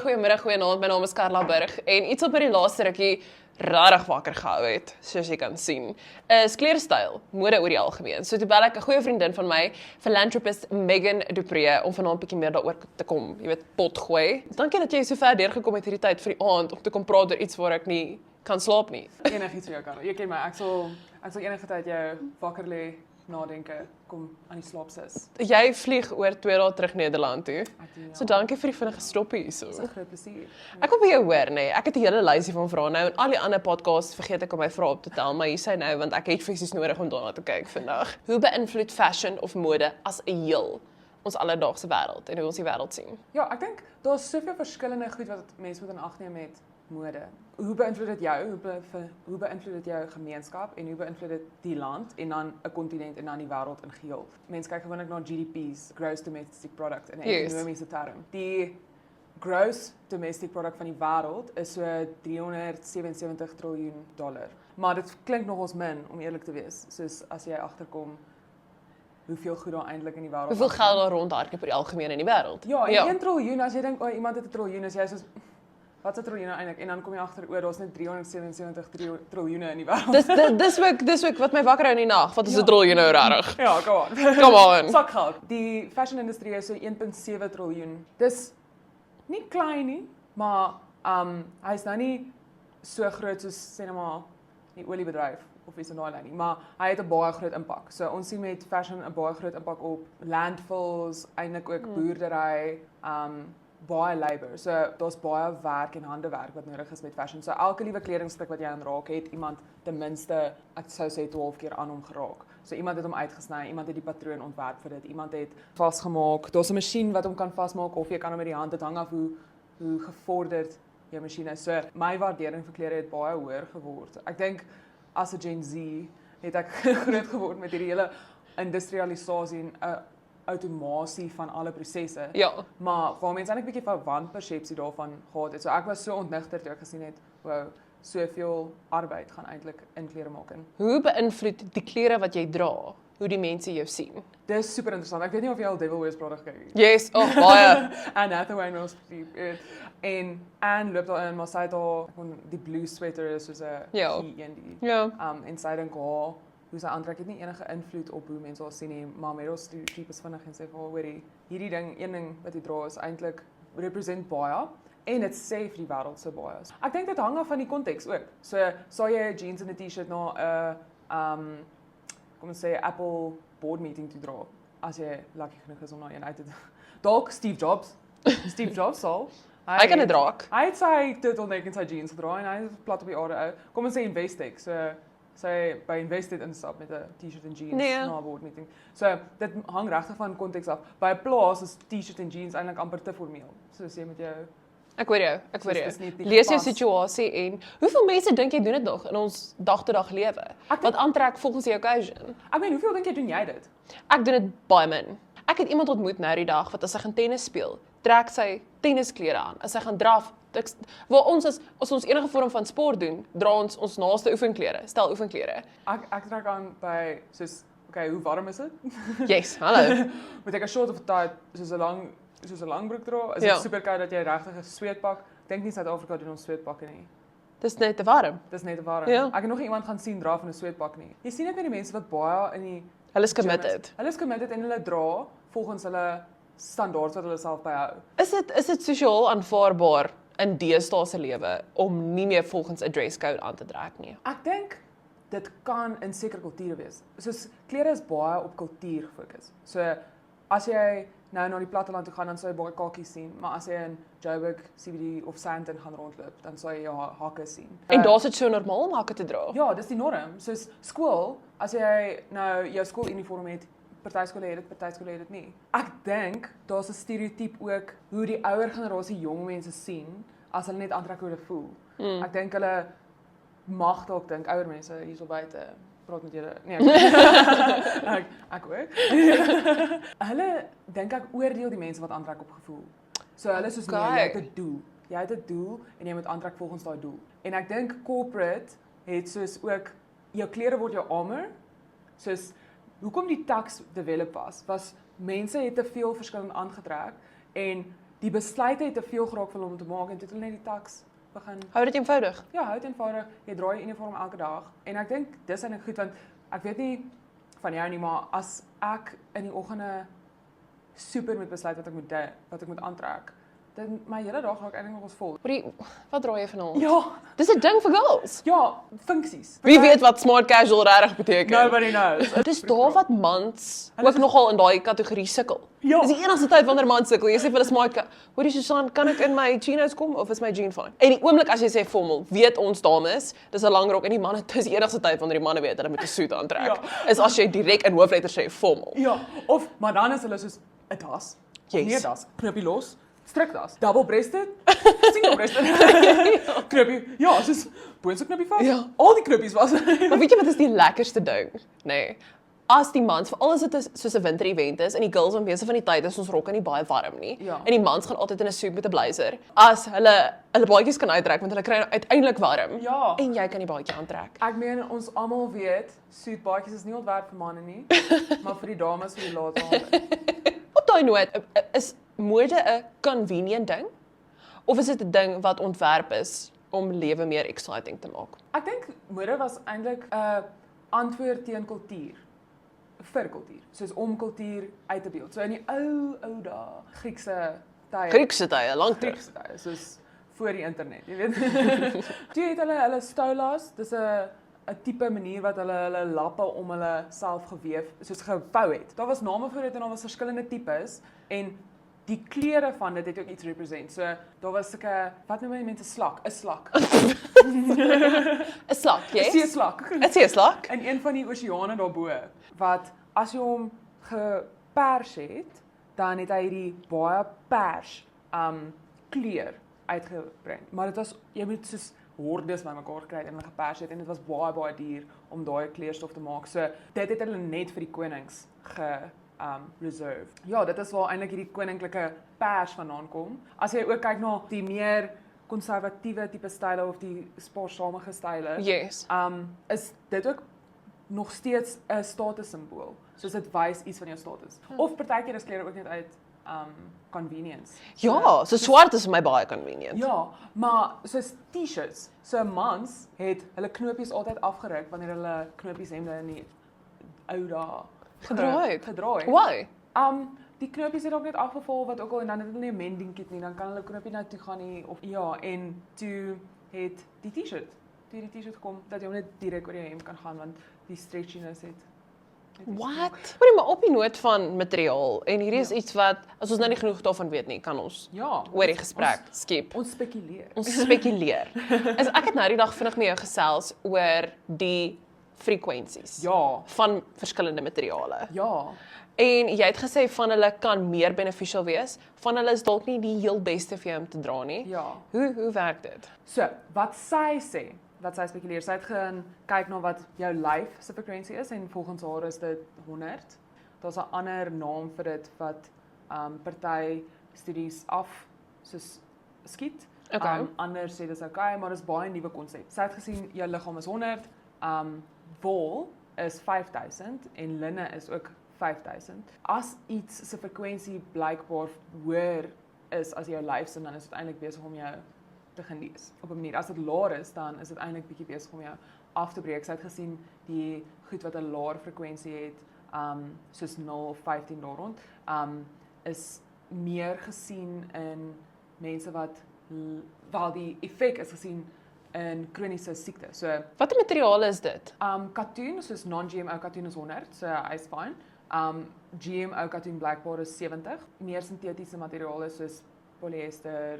goeiemiddag, goeienaand, my naam is Carla Burg en iets wat by die laaste rukkie rarig wakker gehou het, soos jy kan sien, is klerestyl, mode oor die algemeen. So toe bel ek 'n goeie vriendin van my, philanthropist Megan Dupree, om vanaand 'n bietjie meer daaroor te kom, jy weet, pot gooi. Dankie dat jy so ver deurgekom het hierdie tyd vir die aand om te kom praat oor iets waar ek nie kan slaap nie. Enigiets vir jou, Karel. Jy ken my, ek sal enige tyd jou wakker lê, nadenke, kom aan die slaapsis. Jy vlieg oor 2 dae terug Nederland toe. Ek doen, ja. So dankie vir die vinnige stoppie hierso. Dis 'n groot plesier. Ek wil by jou hoor, nee. Ek het 'n hele lysie van vrae nou en al die ander podcasts vergeet ek om my vrae op te tel, maar hier sy nou want ek het fisies nodig om daarna te kyk vandag. Hoe beïnvloed fashion of mode as 'n heel ons alledaagse wêreld en hoe ons die wêreld sien? Ja, ek dink daar's soveel verskillende goed wat mense moet in ag neem met mode. Hoe beïnvloed dit jou? Hoe beïnvloed dit jou gemeenskap en hoe beïnvloed dit die land en dan 'n kontinent en dan die wêreld in geheel? Mense kyk gewoonlik na GDP's, gross domestic product, in 'n ekonomiese term. Die gross domestic product van die wêreld is so $377 triljoen. Maar dit klink nogals min om eerlik te wees, soos as jy agterkom hoeveel goed daar eintlik in die wêreld. Hoeveel geld daar rondhardloop oor die algemeen in die wêreld? Ja, en 1 triljoen, as jy dink iemand het 'n triljoen, as jy soos wat 'n triljoen eintlik en dan kom jy agter daar's net 377 triljoene in die wêreld. Dis ook wat my wakker hou in die nag. Wat is 'n triljoen nou regtig? Ja, come on. Come on. Sakgeld. Die fashion industrie is so 1.7 triljoen. Dis nie klein nie, maar hy's nou nie so groot soos sê net maar die oliebedryf of iets in daai lyn nie, maar hy het 'n baie groot impak. So ons sien met fashion 'n baie groot impak op landfills, eintlik ook boerdery, baie labor. So daar's baie werk en handewerk wat nodig is met fashion. So elke liewe kledingstuk wat jy aanraak, het iemand ten minste, ek sou sê 12 keer aan hom geraak. So iemand het hom uitgesny, iemand het die patroon ontwerp vir dit, iemand het vasgemaak. Daar's 'n masjien wat hom kan vasmaak of jy kan hom met die hand, dit hang af hoe gevorderd jou masjien is. So my waardering vir klere het baie hoër geword. Ek dink as 'n Gen Z het ek groot geword met hierdie hele industrialisasie en automasie van alle prosesse. Ja. Maar waar mense eintlik 'n bietjie van wanpersepsie daarvan gehad het. So ek was so ontnigter toe ek gesien het, wow, soveel arbeid gaan eintlik in klere maak in. Hoe beïnvloed die klere wat jy dra, hoe die mense jou sien? Dis super interessant. Ek weet nie of jy al Devil Wears Prada gekyk het. Yes, baie. Anne Hathaway was en Anne loop daarin, maar sy het al die blue sweater is soos 'n Ja. die Ja. en sy dink haar hoe sy aantrek het nie enige invloed op hoe mense haar sien nie, maar Meryl Streep is vinnig en sê vir haar, hoorie, hierdie ding, een ding wat jy dra is eintlik represent baie en dit sê vir die wêreld so baie. Ek dink dit hang af van die konteks ook. So sal jy 'n jeans en 'n T-shirt na 'n kom ons sê Apple board meeting toe dra as jy lucky genoeg is om na een uit te dalk Steve Jobs sal Hy kan dit draak. Hy het sy turtleneck en sy jeans gedra en hy is plat op die aarde ou. Kom ons sê Investec, so sy by Invested instap met 'n T-shirt en jeans na 'n board meeting. So dit hang regtig van konteks af. By 'n plaas is T-shirt en jeans eintlik amper te formeel. So jy met jou Ek hoor jou. dis nie Lees jou gepas. situasie en hoeveel mense dink jy doen dit nog in ons dag-tot-dag lewe? Wat aantrek volgens die occasion? Ek meen, hoeveel dink jy doen jy dit? Ek doen dit baie min. Ek het iemand ontmoet nou die dag wat as hy gaan tennis speel, trek sy tennisklere aan. As hy gaan draf, waar ons as ons enige vorm van sport doen, dra ons naaste oefenklere, stel oefenklere. Ek trek aan by soos okay, hoe warm is dit? Yes, hallo. Moet ek 'n short of 'n tight soos 'n lang broek dra? Is Ja. dit super koud dat jy regtig 'n sweetpak? Ek dink nie Suid-Afrika doen ons sweetpakke nie. Dis net te warm. Dis net 'n warm. Ja. Ek het nog nie iemand gaan sien dra van 'n sweetpak nie. Jy sien net by die mense wat baie in die Hulle is committed. Hulle is committed en hulle dra volgens hulle standaarde wat hulle self byhou. Is dit sosiaal aanvaarbaar in deesdae se lewe om nie meer volgens 'n dresscode aan te trek nie? Ek dink dit kan in sekere kulture wees. Soos klere is baie op kultuur gefokus. So as jy nou na die platteland toe gaan, dan sal jy baie kakies sien, maar as jy in Joburg, CBD of Sandton gaan rondloop, dan sal jy jou hakke sien. En daar's dit so normaal om hakke te dra. Ja, dis die norm. Soos skool, as jy nou jou skooluniform het, party skole het dit, party skole het dit nie. Ek dink daar's 'n stereotype ook hoe die ouer generasie jong mense sien as hulle net aantrek hoe hulle voel. Ek dink hulle mag dalk dink ouer mense hierso buite praat met julle. Nee, ek ook. Hulle dink ek oordeel die mense wat aantrek op gevoel. So hulle is soos nee, jy het 'n doel. Jy het 'n doel en jy moet aantrek volgens daai doel. En ek dink corporate het soos ook jou klere word jou armor. Soos hoekom die tax develop was mense het te veel verskillend aangetrek en die besluit het te veel geraak vir hom om te maak en toe het hulle net die taks begin. Hou dit eenvoudig. Ja, hou dit eenvoudig. Jy draai jou uniform elke dag. En ek dink dis eintlik goed want ek weet nie van jou nie, maar as ek in die oggende super moet besluit wat ek moet aantrek, dan my hele dag raak eintlik nog vol. Wat draai jy vanaand? Ja, Dis 'n ding vir girls. ja, funksies. Wie weet wat smart casual regtig beteken? Nobody knows. Dis daar wat mans Hulle ook is- nogal in daai kategorie sukkel. Ja. Dis die enigste tyd wanneer mans sukkel. Jy sê vir hulle smart, hoorie Susan, kan ek in my chinos kom of is my jean fine? En die oomblik as jy sê formal, weet ons dames, dis 'n lang rok en die manne, dis die enigste tyd wanneer die manne weet hulle moet 'n suit aantrek. Ja. Is as jy direk in hoofletters sê formal. Ja, of maar dan is hulle soos 'n das. Of Yes. nie 'n das, knoopie los, strikdas, double breasted, single breasted. Knoopie, ja, soos boonste knoopie vas. Ja. Al die knoopies was. Maar weet jy wat is die lekkerste ding? Nee. As die mans, veral as dit soos 'n winter-event is en die girls aan meeste van die tyd is ons rokke nie baie warm nie. Ja. En die mans gaan altyd in 'n suit met 'n blazer. As hulle baadjies kan uittrek want hulle kry uiteindelik warm. Ja. En jy kan die baadjie aantrek. Ek meen ons almal weet, suitbaadjies is nie ontwerp vir manne nie, maar vir die dames vir die laat aande. Op daai noot, is mode 'n convenient ding of is dit 'n ding wat ontwerp is om lewe meer exciting te maak? Ek dink mode was eintlik 'n antwoord teen kultuur. Vir kultuur, soos om kultuur uit te beeld. So in die ou dae, Griekse tye. Griekse tye, lank terug. Griekse tye, soos voor die internet, jy weet. Toe het hulle stolas, dis 'n tipe manier wat hulle lappe om hulle self geweef, soos gevou het. Daar was name vir dit en daar was verskillende tipes en die kleure van dit het ook iets represent. So daar was sulke, wat noem jy mense slak? 'n slak. 'n Slak, 'n yes? seeslak. 'n Seeslak? In een van die oseane daarbo wat as jy hom gepers het, dan het hy hierdie baie pers kleur uitgebring. Maar dit was jy moet soos hordes bymekaar kry en hulle gepers het en dit was baie duur om daai kleurstof te maak. So dit het hulle net vir die konings reserve. Ja, dit is waar eintlik hierdie koninklike pers vandaan kom. As jy ook kyk na die meer konservatiewe tipe style of die spaarsame style, Yes. is dit ook nog steeds 'n statussimbool. Soos dit wys iets van jou status. Of partykeer is klere ook net uit convenience. Ja, so swart is vir my baie convenient. Ja, maar soos T-shirts. So mans het hulle knopies altyd afgeruk wanneer hulle knopies hemde in die ou dae Gedraai het. Gedraai het. Why? Die knopies het ook net afgeval wat ook al en dan het hulle nie 'n mending kit nie, dan kan hulle knopie nou toe gaan nie of ja, en toe het die T-shirt gekom dat jy hom net direk oor jou hemp kan gaan want die stretchiness het. What? Hoorie, maar op die noot van materiaal en hierdie is iets wat as ons nou nie genoeg daarvan weet nie, kan ons Ja, oor die gesprek skep. Ons spekuleer. Ons spekuleer. Ek het nou die dag vinnig met jou gesels oor die frekwensies Ja, van verskillende materiale. ja. En jy het gesê van hulle kan meer beneficial wees, van hulle is dalk nie die heel beste vir jou om te dra nie. Ja. Hoe werk dit? So, wat sy sê, wat sy spekuleer, sy het gaan kyk na wat jou lyf se frekwensie is en volgens haar is dit 100. Daar's 'n ander naam vir dit wat party studies af soos skiet. Okay. Ander sê dis okay, maar dis baie nuwe konsep. Sy het gesien jou liggaam is 100, wol is 5000 en linne is ook 5000. As iets se frekwensie blykbaar hoër is as jou lyf se, dan is dit eintlik besig om jou te genees. Op 'n manier as dit laer is, dan is dit eintlik bietjie besig om jou af te breek. Sy het gesien die goed wat 'n laer frekwensie het, soos 0 of 15 daar rond, is meer gesien in mense wat wel die effek is gesien in kroniese siekte. So Watter materiale is dit? katoen soos non-GMO katoen is 100, so hy's fine. GMO katoen blykbaar is 70. Meer sintetiese materiale soos polyester,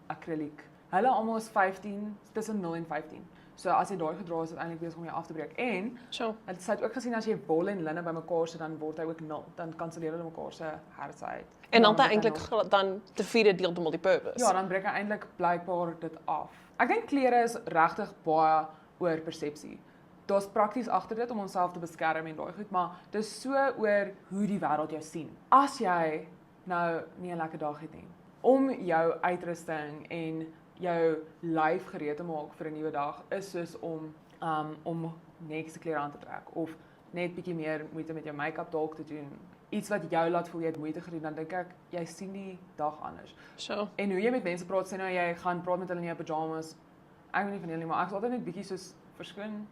akrieliek. Hulle almal is 15, tussen 0 en 15. So as jy daai gedra is, is dit eintlik besig om jou af te breek. En Sure. sy het ook gesien as jy wol en linne bymekaar sit, dan word hy ook 0. Dan kanselleer hulle mekaar se herse uit. En dan breek hy eintlik nog- dan te vierde deel te multipurpose. Ja, dan breek hy eintlik blykbaar dit af. Ek dink klere is regtig baie oor persepsie. Daar's prakties agter dit om onsself te beskerm en daai goed, maar dis so oor hoe die wêreld jou sien. As jy nou nie 'n lekker dag het nie, om jou uitrusting en jou lyf gereed te maak vir 'n nuwe dag is soos om netjiese klere aan te trek of net bietjie meer moeite met jou make-up dalk te doen, iets wat jou laat voel jy het moeite gedoen, dan dink ek jy sien die dag anders. So. En hoe jy met mense praat, sê nou jy gaan praat met hulle in jou pyjamas. Ek weet nie van julle nie, maar ek is altyd net bietjie soos verskoon.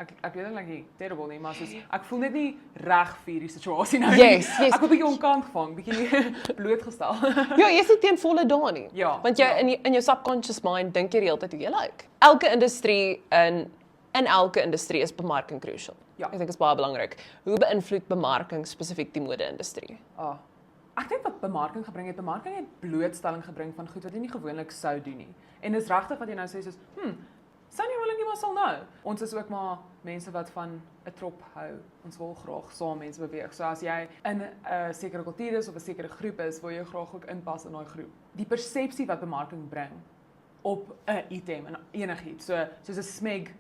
Ek weet eintlik nie terrible nie, maar soos ek voel net nie reg vir die situasie nou nie. Yes. Ek word bietjie onkant gevang, bietjie blootgestel. Ja, jy is nie teen volle daar nie. Ja, Want jy ja. in jou subconscious mind dink jy die hele tyd hoe jy lyk. Elke industrie in elke industrie is bemarking crucial. Ja. Ek dink dit is baie belangrik. Hoe beïnvloed bemarking spesifiek die mode-industrie? Ek dink wat bemarking gebring het blootstelling gebring van goed wat jy nie gewoonlik sou doen nie. En dis regtig wat jy nou sê soos, sou nie willing nie, maar sal nou. Ons is ook maar mense wat van 'n trop hou. Ons wil graag saam mense beweeg. So as jy in 'n sekere kultuur is of 'n sekere groep is, wil jy graag ook inpas in daai groep. Die persepsie wat bemarking bring op 'n item en enigiets, soos 'n Smeg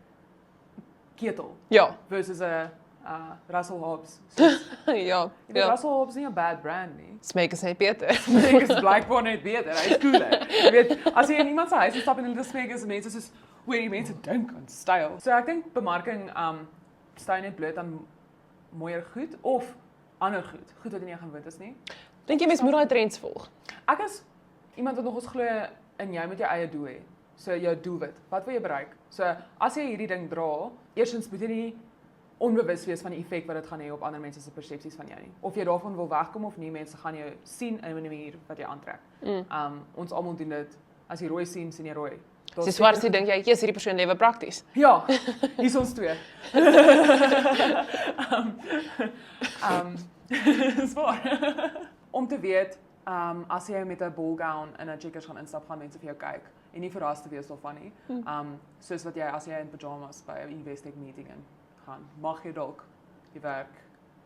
ketel Ja. versus 'n Russell Hobbs. Ja. Russell Hobbs is nie 'n bad brand nie. Smeg is net beter. Smeg is blykbaar net beter. Hy is cooler. Jy weet, as jy in iemand se huis stap en hulle Smeg is, mense soos hoe die mense dink aan styl. So ek dink bemarking staan net bloot aan mooier goed of ander goed. Goed wat jy nie gewoond is nie. Dink jy mens moet daai trends volg? Ek is iemand wat nogals glo in jy moet jou eie doel hê. So jou doelwit. Wat wil jy bereik? So as jy hierdie ding dra, eerstens moet jy nie onbewus wees van die effek wat dit gaan hê op ander mense se persepsies van jou nie. Of jy daarvan wil wegkom of nie, mense gaan jou sien in 'n manier wat jy aantrek. Ons almal doen dit. As jy rooi sien jy rooi. Dis swart, dink jy, jy's hierdie persoon lewe prakties. Ja, hier's ons twee. Dis waar. Om te weet, as jy met 'n ballgown in 'n Checkers gaan instap, gaan mense vir jou kyk en nie verras te wees daarvan nie. Soos wat jy as jy in pyjamas by 'n Investec meeting gaan, mag jy dalk die werk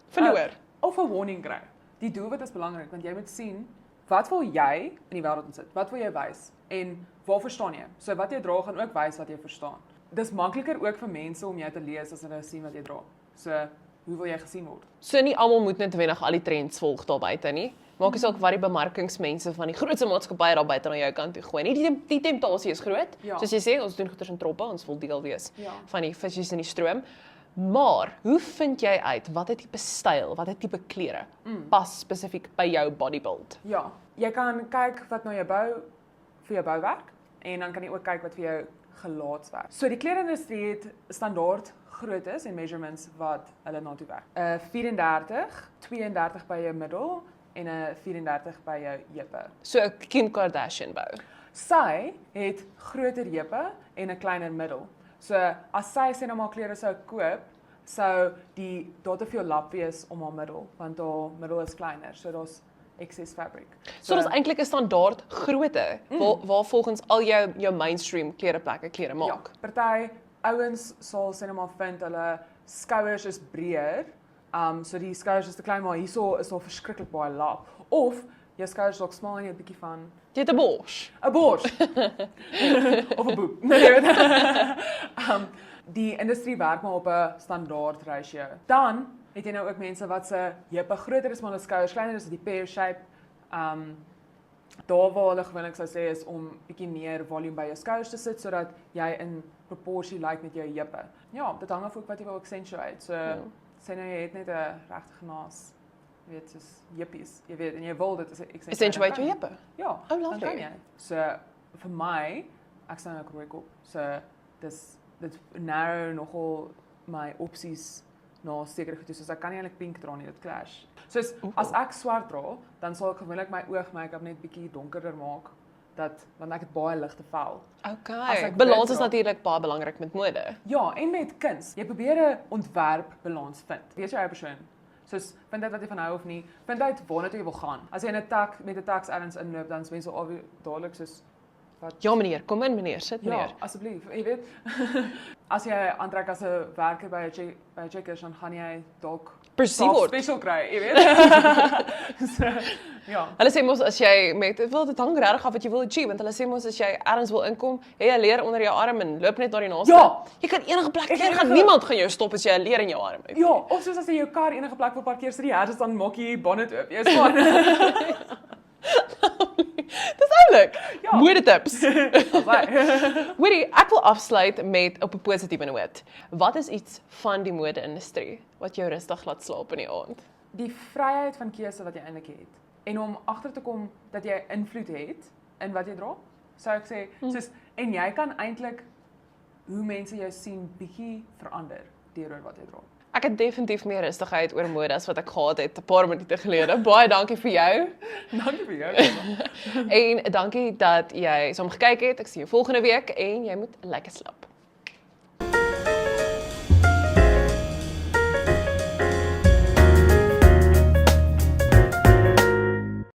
Verloor. Of 'n warning kry. Die doelwit is belangrik want jy moet sien wat wil jy in die wêreld insit? Wat wil jy wys? En waar verstaan jy? So wat jy dra gaan ook wys wat jy verstaan. Dis makliker ook vir mense om jou te lees as hulle sien wat jy dra. So hoe wil jy gesien word? So nie almal moet noodwendig al die trends volg daar buite nie. Maak nie saak wat die bemarkingsmense van die grootste maatskappye daar buite na jou kant toe gooi nie. Die temptasie is groot. Ja. Soos jy sê, ons doen goeders in troppe, ons wil deel wees van die visse in die stroom. Maar hoe vind jy uit watter tipe styl, watter tipe klere pas spesifiek by jou bodybuild? Ja, jy kan kyk wat na jou vir jou bouwerk en dan kan jy ook kyk wat vir jou gelaatswerk. So die klereindustrie het standaard groottes en measurements wat hulle na toe werk. 34, 32 by jou middel en 'n 34 by jou heupe. So 'n Kim Kardashian bou. Sy het groter heupe en 'n kleiner middel. So as sy sê nou maar klere sou koop, sou daar te veel lap wees om haar middel, want haar middel is kleiner. So daar's excess fabric. So dis eintlik 'n standaard grootte waar volgens al jou mainstream klereplekke klere maak. Ja, party ouens sal sê nou maar vind hulle skouers is breër. So die skouers is te klein, maar hierso is daar verskriklik baie lap. Of jou skouers dalk smal en jy 'n bietjie van Jy het 'n bors. 'n bors. Of 'n boob. Nee, weet. Die industrie werk maar op 'n standaard ratio. Dan het jy nou ook mense wat se heupe groter is maar hulle skouers kleiner is, die pear shape. Daar waar hulle gewoonlik sou sê is om bietjie meer volume by jou skouers te sit sodat jy in proporsie lyk met jou heupe. Ja, dit hang af ook wat jy wil accentuate. So sê nou jy het net 'n regte naas. Jy weet, soos heupies. Jy weet, en jy wil dit accentuate jou heupe. Ja, dan kan jy. jy. So vir my, ek staan ook rooi kop. So dit narrow nogal my opsies na sekere goed. Soos ek kan nie eintlik pink dra nie, dit clash. Soos as ek swart dra, dan sal ek gewoonlik my oog-make-up net bietjie donkerder maak want ek het baie ligte vel. Okay. Balans is natuurlik baie belangrik met mode. Ja, en met kuns. Jy probeer 'n ontwerp balans vind. Weet jy eie persoon? Soos vind uit wat jy van hou of nie. Vind uit waarna toe jy wil gaan. As jy in 'n tak met 'n tax errands inloop, dan is mense dadelik soos Ja meneer, kom in meneer, sit meneer. Ja, asseblief. Jy weet, as jy aantrek as 'n werker by 'n Checkers, dan gaan jy dalk Perceive word. special kry, jy weet. So, ja. Hulle sê mos as jy dit hang regtig af wat jy wil achieve, want hulle sê mos as jy ergens wil inkom, hê 'n leer onder jou arm en loop net na die naaste. Ja. Jy kan enige plek gaan, niemand gaan jou stop as jy 'n leer in jou arm het. Ja, of soos as jy jou kar enige plek wil parkeer, sit die herders dan maak jy bonnet oop. Jy's van. Dis Oulik. Ja. Modetips. Alsaai. Hoorie, ek wil afsluit met op 'n positiewe noot. Wat is iets van die mode-industrie wat jou rustig laat slaap in die aand? Die vryheid van keuse wat jy eintlik het en om agter te kom dat jy invloed het in wat jy dra, sou ek sê, soos en jy kan eintlik hoe mense jou sien bietjie verander deur wat jy dra. Ek het definitief meer rustigheid oor mode as wat ek gehad het 'n paar minute gelede. Baie dankie vir jou. Dankie vir jou. En dankie dat jy saam gekyk het. Ek sien jou volgende week en jy moet lekker slaap.